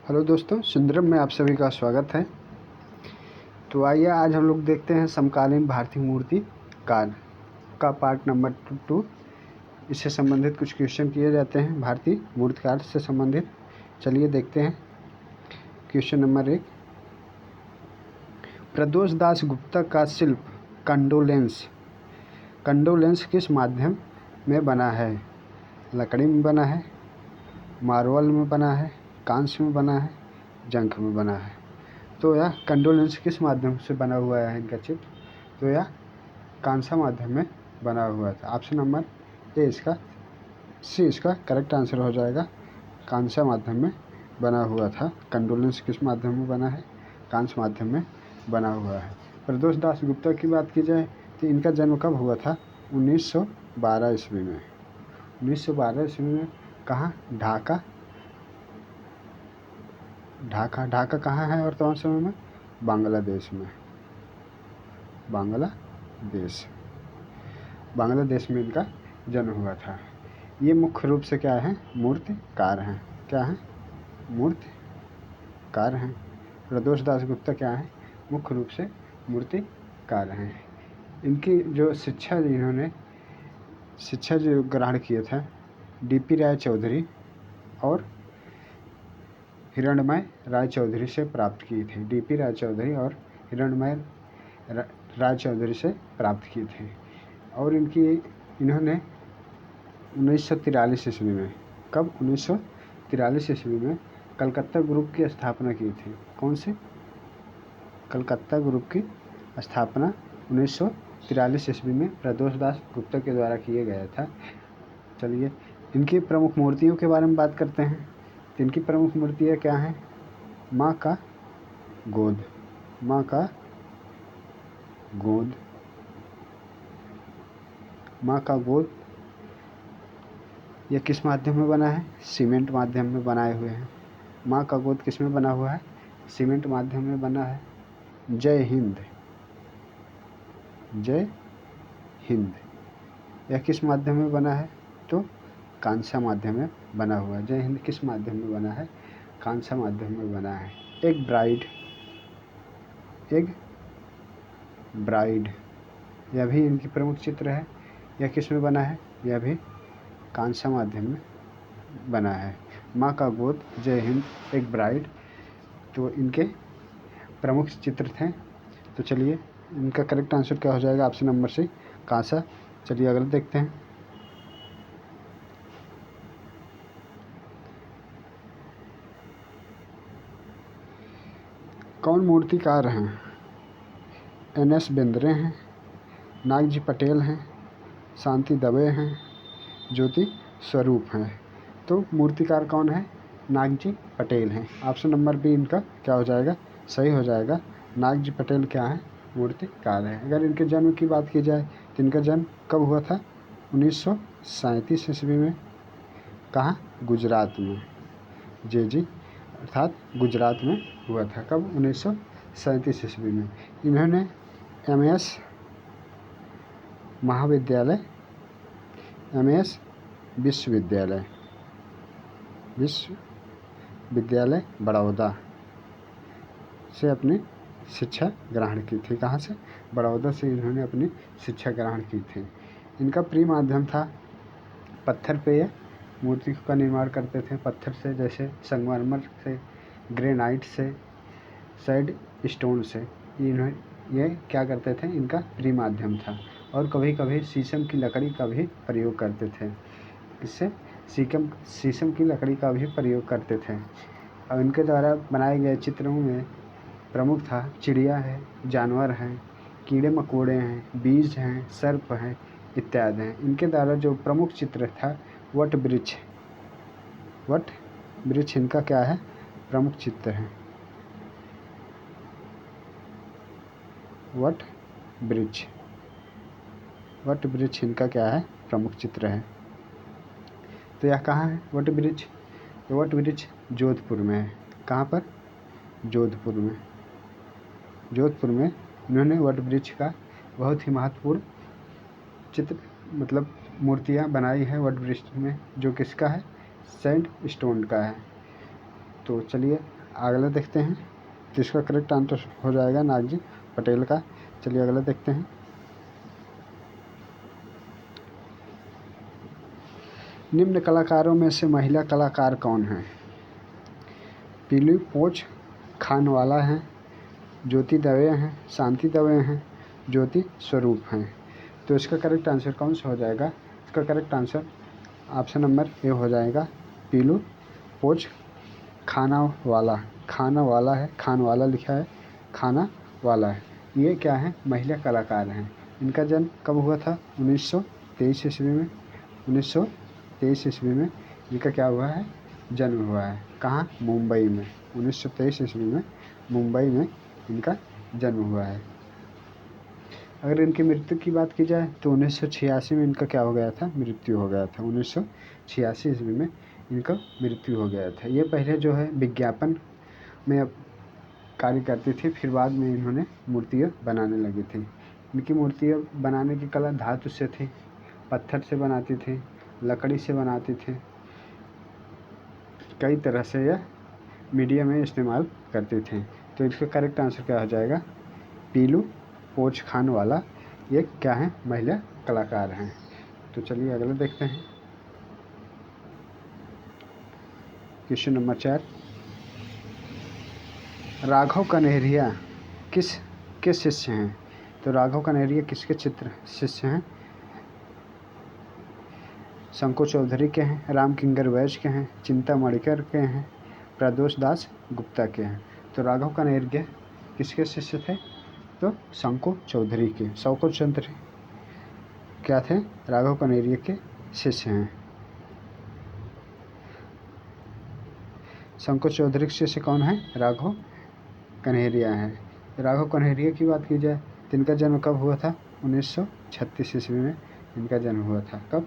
Hello दोस्तों, सुंदरम में आप सभी का स्वागत है। तो आइए आज हम लोग देखते हैं समकालीन भारतीय मूर्तिकार का पार्ट नंबर 2। इससे संबंधित कुछ क्वेश्चन किए जाते हैं भारतीय मूर्तिकार से संबंधित। चलिए देखते हैं। क्वेश्चन नंबर 1, प्रदोष दास गुप्ता का शिल्प कंडोलेंस किस माध्यम में बना है? लकड़ी में बना है, मार्बल में बना है, कांस्य में बना है, जंग में बना है। तो यह कंडोलेंस किस माध्यम से बना हुआ है इनका चित्र? तो यह कांसा माध्यम में बना हुआ था। ऑप्शन नंबर ए इसका करेक्ट आंसर हो जाएगा। कांसा माध्यम में बना हुआ था। कंडोलेंस किस माध्यम में बना है? कांस्य माध्यम में बना हुआ है। प्रदोष दास गुप्ता की बात की जाए तो इनका जन्म कब हुआ था? 1912 ईस्वी में। 1912 ईस्वी में। कहाँ? ढाका कहाँ है वर्तमान समय में? बांग्लादेश में। बांग्लादेश में इनका जन्म हुआ था। ये मुख्य रूप से क्या है? मूर्तिकार हैं। क्या हैं? मूर्तिकार हैं। प्रदोष दास गुप्ता क्या है? मुख्य रूप से मूर्तिकार हैं। इनकी जो शिक्षा जो ग्रहण किए थे डीपी राय चौधरी और हिरणमय राय चौधरी से प्राप्त की थी। डीपी राय चौधरी और हिरणमय राय चौधरी से प्राप्त की थी। और इन्होंने 1943 ईस्वी में, कब? 1943 ईस्वी में कलकत्ता ग्रुप की स्थापना की थी। कौन सी? कलकत्ता ग्रुप की स्थापना 1943 ईस्वी में प्रदोष दास गुप्ता के द्वारा किया गया था। चलिए इनकी प्रमुख मूर्तियों के बारे में बात करते हैं। तो इनकी प्रमुख मूर्तियाँ क्या हैं? माँ का गोद यह किस माध्यम में बना है? सीमेंट माध्यम में बनाए हुए हैं। माँ का गोद किस में बना हुआ है? सीमेंट माध्यम में बना है। जय हिंद यह किस माध्यम में बना है? तो कांसा माध्यम में बना हुआ है। जय हिंद किस माध्यम में बना है? कांसा माध्यम में बना है। एक ब्राइड यह भी इनकी प्रमुख चित्र है। यह किस में बना है? यह भी कांसा माध्यम में बना है। माँ का गोद, जय हिंद, एक ब्राइड, तो इनके प्रमुख चित्र थे। तो चलिए इनका करेक्ट आंसर क्या हो जाएगा? ऑप्शन नंबर सी, कांसा। चलिए अगला देखते हैं। कौन मूर्तिकार हैं? NS बेंद्रे हैं, नागजी पटेल हैं, शांति दवे हैं, ज्योति स्वरूप हैं। तो मूर्तिकार कौन है? नागजी पटेल हैं। ऑप्शन नंबर बी इनका क्या हो जाएगा? सही हो जाएगा। नागजी पटेल क्या है? मूर्तिकार है। अगर इनके जन्म की बात की जाए तो इनका जन्म कब हुआ था? 1937 ईस्वी में। कहाँ? गुजरात में। जी अर्थात गुजरात में हुआ था। कब? 1937 ईस्वी में। इन्होंने MS विश्वविद्यालय बड़ौदा से अपनी शिक्षा ग्रहण की थी। कहाँ से? बड़ौदा से इन्होंने अपनी शिक्षा ग्रहण की थी। इनका प्री माध्यम था पत्थर पे ये मूर्ति का निर्माण करते थे। पत्थर से, जैसे संगमरमर से, ग्रेनाइट से, सैंड स्टोन से ये क्या करते थे? इनका प्री माध्यम था। और कभी कभी शीशम की लकड़ी का भी प्रयोग करते थे। इससे शीशम की लकड़ी का भी प्रयोग करते थे। और इनके द्वारा बनाए गए चित्रों में प्रमुख था चिड़िया है, जानवर हैं, कीड़े मकोड़े हैं, बीज हैं, सर्प हैं इत्यादि हैं। इनके द्वारा जो प्रमुख चित्र था वट वृक्ष इनका क्या है? प्रमुख चित्र है। वट वृक्ष इनका क्या है? प्रमुख चित्र है। तो यह कहाँ है वट वृक्ष? तो वट वृक्ष जोधपुर में है। कहाँ पर? जोधपुर में इन्होंने वट वृक्ष का बहुत ही महत्वपूर्ण चित्र मूर्तियाँ बनाई है वट वृक्ष में, जो किसका है? सैंड स्टोन का है। तो चलिए अगला देखते हैं, तो इसका करेक्ट आंसर हो जाएगा नागजी पटेल का। चलिए अगला देखते हैं। निम्न कलाकारों में से महिला कलाकार कौन है? पीलू पोच खानवाला हैं, ज्योति दवे हैं, शांति दवे हैं, ज्योति स्वरूप हैं। तो इसका करेक्ट आंसर कौन सा हो जाएगा? इसका correct answer option number A हो जाएगा, पीलू पोच खानावाला। खानावाला है, खानवाला लिखा है, खाना वाला है। ये क्या है? महिला कलाकार हैं। इनका जन्म कब हुआ था? 1923 ईस्वी में। 1923 ईस्वी में इनका क्या हुआ है? जन्म हुआ है। कहाँ? मुंबई में। 1923 ईस्वी में मुंबई में इनका जन्म हुआ है। अगर इनकी मृत्यु की बात की जाए तो 1986 में इनका क्या हो गया था? मृत्यु हो गया था। 1986 ईस्वी में इनका मृत्यु हो गया था। ये पहले जो है विज्ञापन में अब कार्य करती थी, फिर बाद में इन्होंने मूर्तियाँ बनाने लगी थी। इनकी मूर्तियाँ बनाने की कला धातु से थी, पत्थर से बनाती थी, लकड़ी से बनाती थी, कई तरह से यह मीडिया में इस्तेमाल करती थी। तो इसका करेक्ट आंसर क्या हो जाएगा? पीलू पोच खानवाला ये क्या है? महिला कलाकार हैं। तो चलिए अगला देखते हैं। क्वेश्चन नंबर 4, राघव कन्हैया किसके शिष्य हैं? तो राघव कन्हैया किसके चित्र शिष्य हैं? शंको चौधरी के हैं, राम किंकर वैज के हैं, चिंता मणिकर के हैं, प्रदोष दास गुप्ता के हैं। तो राघव कन्हैया किसके शिष्य थे? तो शंको चौधरी के। शंको चौधरी क्या थे? राघव कन्हैया के शिष्य हैं। शंको चौधरी के शिष्य कौन है? राघव कन्हैया है। राघव कन्हैया की बात की जाए तो इनका जन्म कब हुआ था? 1936 ईस्वी में इनका जन्म हुआ था। कब?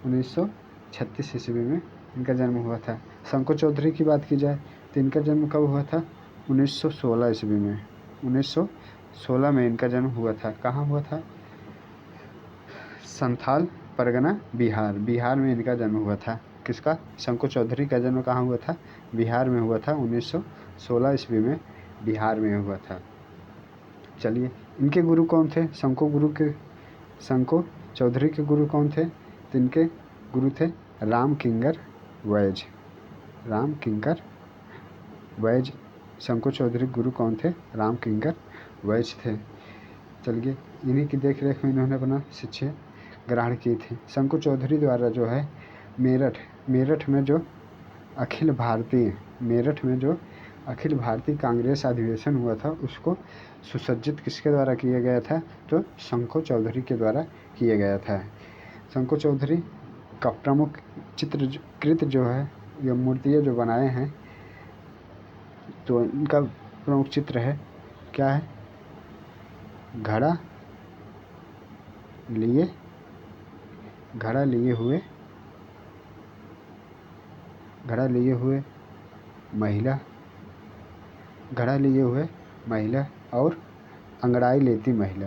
1936 ईस्वी में इनका जन्म हुआ था। शंको चौधरी की बात की जाए तो इनका जन्म कब हुआ था? 1916 ईस्वी में। 1916 में इनका जन्म हुआ था। कहाँ हुआ था? संथाल परगना बिहार में इनका जन्म हुआ था। किसका? शंको चौधरी का जन्म कहाँ हुआ था? बिहार में हुआ था। 1916 ईस्वी में बिहार में हुआ था। चलिए इनके गुरु कौन थे? शंको चौधरी के गुरु कौन थे? तो इनके गुरु थे राम किंकर वैज। राम किंकर वैज शंको चौधरी गुरु कौन थे? राम किंकर वैज थे। चलिए इन्हीं की देख रेख में इन्होंने अपना शिक्षा ग्रहण की थी। शंको चौधरी द्वारा जो है मेरठ में जो अखिल भारतीय कांग्रेस अधिवेशन हुआ था उसको सुसज्जित किसके द्वारा किया गया था? तो शंको चौधरी के द्वारा किया गया था। शंको चौधरी का प्रमुख चित्रकृत जो है, ये मूर्तियाँ जो बनाए हैं, तो इनका प्रमुख चित्र है क्या है? घड़ा लिए हुए महिला और अंगड़ाई लेती महिला।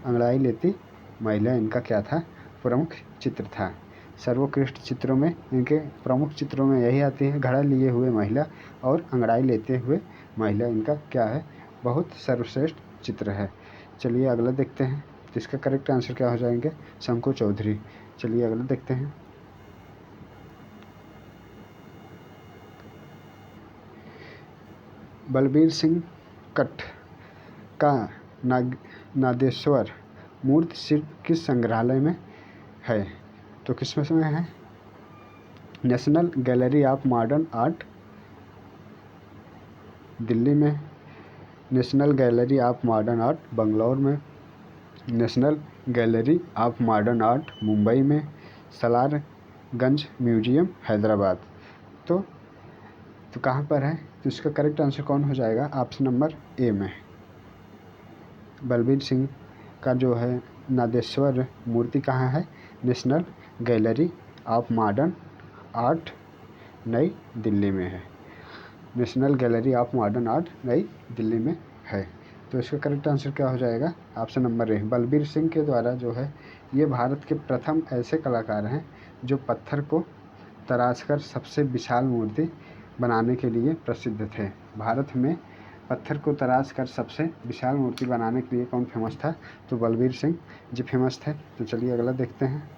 अंगड़ाई लेती महिला इनका क्या था? प्रमुख चित्र था। सर्वोत्कृष्ट चित्रों में इनके प्रमुख चित्रों में यही आती है, घड़ा लिए हुए महिला और अंगड़ाई लेते हुए महिला इनका क्या है? बहुत सर्वश्रेष्ठ चित्र है। चलिए अगला देखते हैं, तो इसका करेक्ट आंसर क्या हो जाएंगे? शंको चौधरी। चलिए अगला देखते हैं। बलबीर सिंह कट्ट का नादेश्वर मूर्ति शिल्प किस संग्रहालय में है? तो किसमें है? National gallery of modern art Delhi में, national gallery of modern art Bangalore में, national gallery of modern art Mumbai में, सलारगंज म्यूजियम हैदराबाद। तो कहाँ पर है? तो इसका करेक्ट आंसर कौन हो जाएगा? ऑप्शन नंबर ए में। बलबीर सिंह का जो है नादेश्वर मूर्ति कहाँ है? National gallery of modern art नई दिल्ली में है। National gallery of modern art नई दिल्ली में है। तो इसका करेक्ट आंसर क्या हो जाएगा? Option number A. Balbir Singh के द्वारा जो है ये भारत के प्रथम ऐसे कलाकार हैं जो पत्थर को तराशकर सबसे विशाल मूर्ति बनाने के लिए प्रसिद्ध थे। भारत में पत्थर को तराश कर सबसे विशाल मूर्ति बनाने के लिए कौन फेमस था? तो बलबीर सिंह जी फेमस थे। तो चलिए अगला देखते हैं।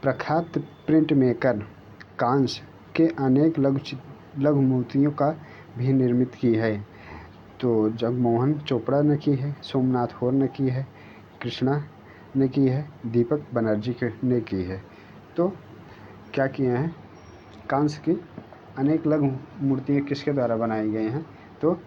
प्रख्यात प्रिंट मेकर कांस के अनेक लघु मूर्तियों का भी निर्मित की है। तो जगमोहन चोपड़ा ने की है, सोमनाथ होर ने की है, कृष्णा ने की है, दीपक बनर्जी ने की है। तो क्या किए हैं? कांस की अनेक लघु मूर्तियाँ किसके द्वारा बनाई गई हैं? तो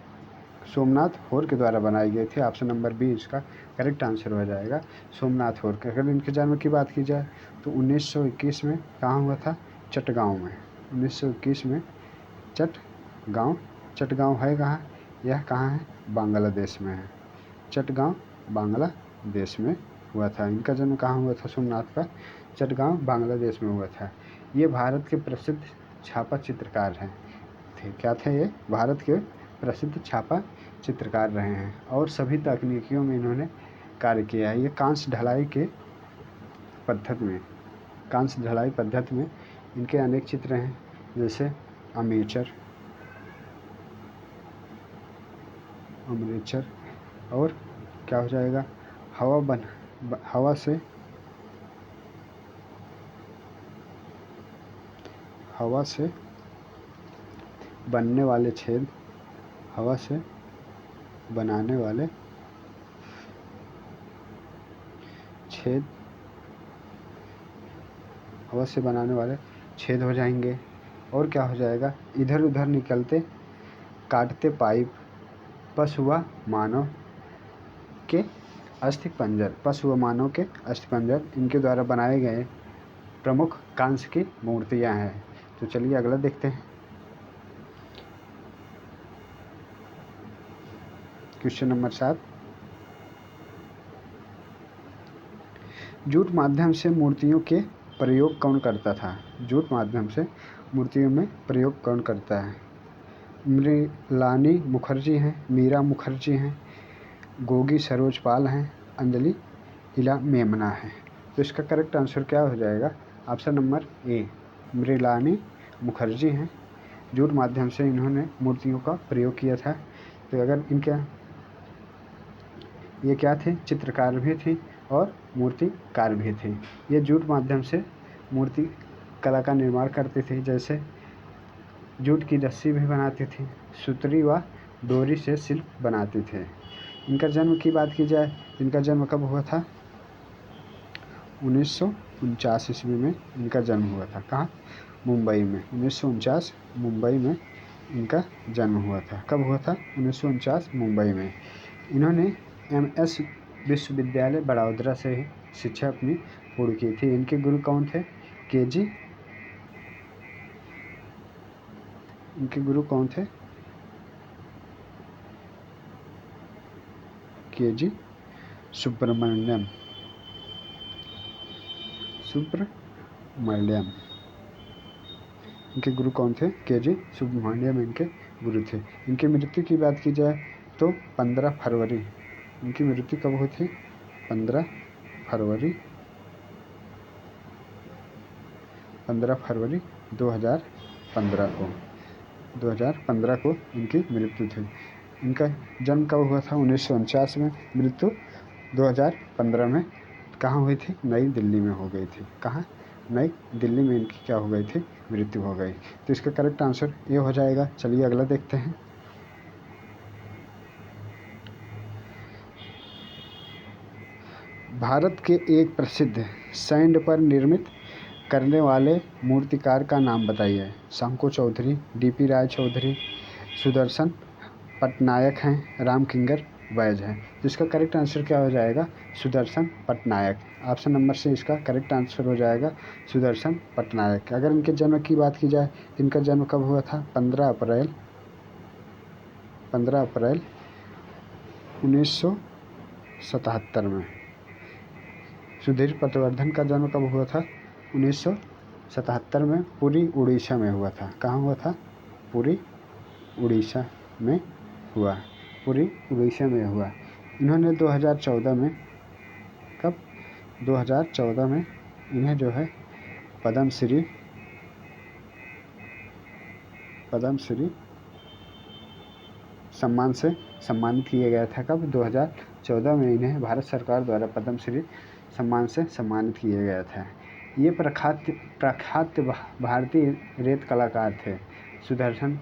सोमनाथ होर के द्वारा बनाई गई थी। ऑप्शन नंबर बी इसका करेक्ट आंसर हो जाएगा, सोमनाथ होर। अगर इनके जन्म की बात की जाए तो 1921 में कहाँ हुआ था? चटगांव में। 1921 में चटगांव है कहाँ? यह कहाँ है? बांग्लादेश में है। चटगांव बांग्लादेश में हुआ था। इनका जन्म कहाँ हुआ था सोमनाथ का? चटगांव बांग्लादेश में हुआ था। ये भारत के प्रसिद्ध छापा चित्रकार हैं थे। क्या थे ये? भारत के प्रसिद्ध छापा चित्रकार रहे हैं और सभी तकनीकियों में इन्होंने कार्य किया है। ये कांस्य ढलाई पद्धति में इनके अनेक चित्र हैं, जैसे अमेचर और क्या हो जाएगा? हवा से बनने वाले छेद, हवा से बनाने वाले छेद हो जाएंगे। और क्या हो जाएगा? इधर उधर निकलते काटते पाइप, पशु व मानव के अस्थिपंजर इनके द्वारा बनाए गए प्रमुख कांस्य की मूर्तियां हैं। तो चलिए अगला देखते हैं। Question number 7। जूट माध्यम से मूर्तियों के प्रयोग कौन करता था? जूट माध्यम से मूर्तियों में प्रयोग कौन करता है? मृणालिनी मुखर्जी हैं, मीरा मुखर्जी हैं, गोगी सरोज पाल हैं, अंजलि इला मेमना है। तो इसका करेक्ट आंसर क्या हो जाएगा? Option number A, Mrinalini Mukherjee हैं। जूट माध्यम से इन्होंने मूर्तियों का प्रयोग किया था। तो अगर ये क्या थे? चित्रकार भी थी और मूर्तिकार भी थी। ये जूट माध्यम से मूर्ति कला का निर्माण करते थे, जैसे जूट की रस्सी भी बनाते थे, सुतरी व डोरी से शिल्प बनाते थे। इनका जन्म की बात की जाए, इनका जन्म कब हुआ था? 1949 ईस्वी में इनका जन्म हुआ था। कहाँ? मुंबई में। 1949 मुंबई में इनका जन्म हुआ था। कब हुआ था? 1949 मुंबई में। इन्होंने MS विश्वविद्यालय बड़ौदा से ही शिक्षा अपनी पूर्ण की थी। इनके गुरु कौन थे? इनके गुरु कौन थे? KG सुब्रमण्यम। इनके गुरु कौन थे? KG सुब्रमण्यम इनके गुरु थे। इनकी मृत्यु की बात की जाए तो 15 फरवरी। इनकी मृत्यु कब हुई थी? 15 फरवरी 2015 को इनकी मृत्यु थी। इनका जन्म कब हुआ था? 1949 में। मृत्यु 2015 में कहाँ हुई थी? नई दिल्ली में हो गई थी। कहाँ? नई दिल्ली में इनकी क्या हो गई थी? मृत्यु हो गई। तो इसका करेक्ट आंसर ये हो जाएगा। चलिए अगला देखते हैं। भारत के एक प्रसिद्ध सैंड पर निर्मित करने वाले मूर्तिकार का नाम बताइए। शंकु चौधरी, DP राय चौधरी, सुदर्शन पटनायक हैं, रामकिंकर बैज हैं। तो इसका करेक्ट आंसर क्या हो जाएगा? सुदर्शन पटनायक। ऑप्शन नंबर से इसका करेक्ट आंसर हो जाएगा सुदर्शन पटनायक। अगर इनके जन्म की बात की जाए, इनका जन्म कब हुआ था? 15 अप्रैल 1977 में। सुधीर पटवर्धन का जन्म कब हुआ था? 1977 में पुरी उड़ीसा में हुआ था। कहाँ हुआ था? पुरी उड़ीसा में हुआ। पुरी उड़ीसा में हुआ। इन्होंने 2014 में, कब? 2014 में इन्हें जो है पद्मश्री सम्मान से सम्मानित किया गया था। कब? 2014 में इन्हें भारत सरकार द्वारा पद्मश्री सम्मान से सम्मानित किया गया था। ये प्रख्यात भारतीय रेत कलाकार थे। सुदर्शन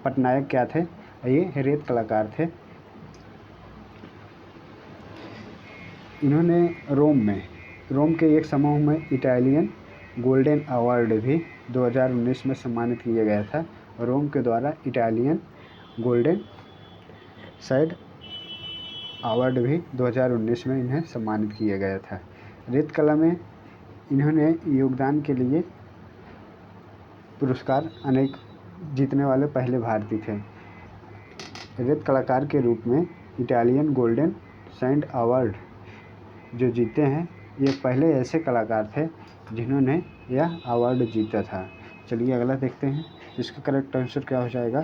पटनायक क्या थे? ये रेत कलाकार थे। इन्होंने रोम के एक समूह में इटालियन गोल्डन अवार्ड भी 2019 में सम्मानित किया गया था। रोम के द्वारा इटालियन गोल्डन साइड अवार्ड भी 2019 में इन्हें सम्मानित किया गया था। रेत कला में इन्होंने योगदान के लिए पुरस्कार अनेक जीतने वाले पहले भारतीय थे। रेत कलाकार के रूप में इटालियन गोल्डन सैंड अवार्ड जो जीते हैं, ये पहले ऐसे कलाकार थे जिन्होंने यह अवार्ड जीता था। चलिए अगला देखते हैं। इसका करेक्ट आंसर क्या हो जाएगा?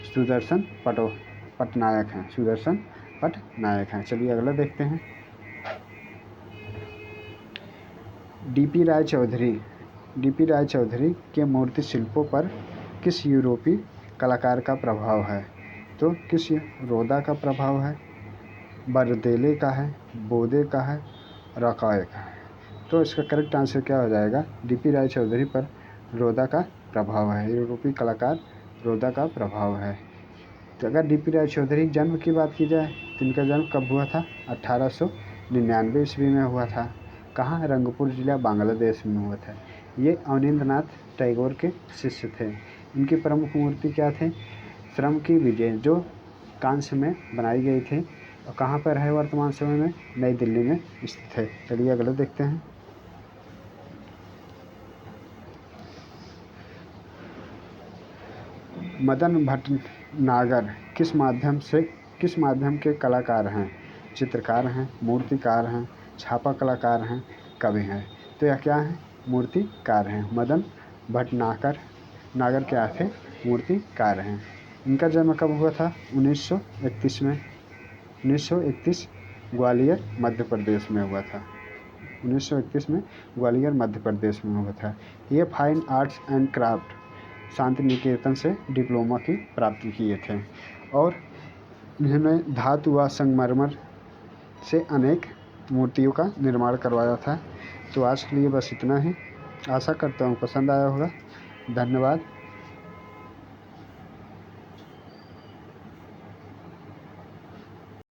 सुदर्शन पटनायक हैं। सुदर्शन पटनायक हैं। चलिए अगला देखते हैं। डीपी राय चौधरी के मूर्ति शिल्पों पर किस यूरोपीय कलाकार का प्रभाव है? तो किस रोदा का प्रभाव है, बर्देले का है, बोदे का है, रॉकॉय का है? तो इसका करेक्ट आंसर क्या हो जाएगा? डीपी राय चौधरी पर रोदा का प्रभाव है। यूरोपीय कलाकार रोदा का प्रभाव है। तो अगर डीपी राय चौधरी जन्म की बात की जाए तो इनका जन्म कब हुआ था? 1899 ईस्वी में हुआ था। कहाँ? रंगपुर जिला, बांग्लादेश में हुआ था। ये अवनींद्रनाथ टैगोर के शिष्य थे। इनकी प्रमुख मूर्ति क्या थे? श्रम की विजय, जो कांस्य में बनाई गई थी और कहाँ पर है वर्तमान समय में? नई दिल्ली में स्थित है। चलिए अगला देखते हैं। मदन भटनागर किस माध्यम के कलाकार हैं? चित्रकार हैं, मूर्तिकार हैं, छापा कलाकार हैं, कवि हैं? तो यह क्या है? मूर्तिकार हैं। मदन भटनागर क्या थे? मूर्तिकार हैं। इनका जन्म कब हुआ था? 1931 में। 1931 ग्वालियर मध्य प्रदेश में हुआ था। 1931 में ग्वालियर मध्य प्रदेश में हुआ था। ये fine arts and craft Shanti Niketan से डिप्लोमा की प्राप्ति किए थे और इन्होंने धातु व संगमरमर से अनेक मूर्तियों का निर्माण करवाया था। तो आज के लिए बस इतना ही। आशा करता हूँ पसंद आया होगा। धन्यवाद।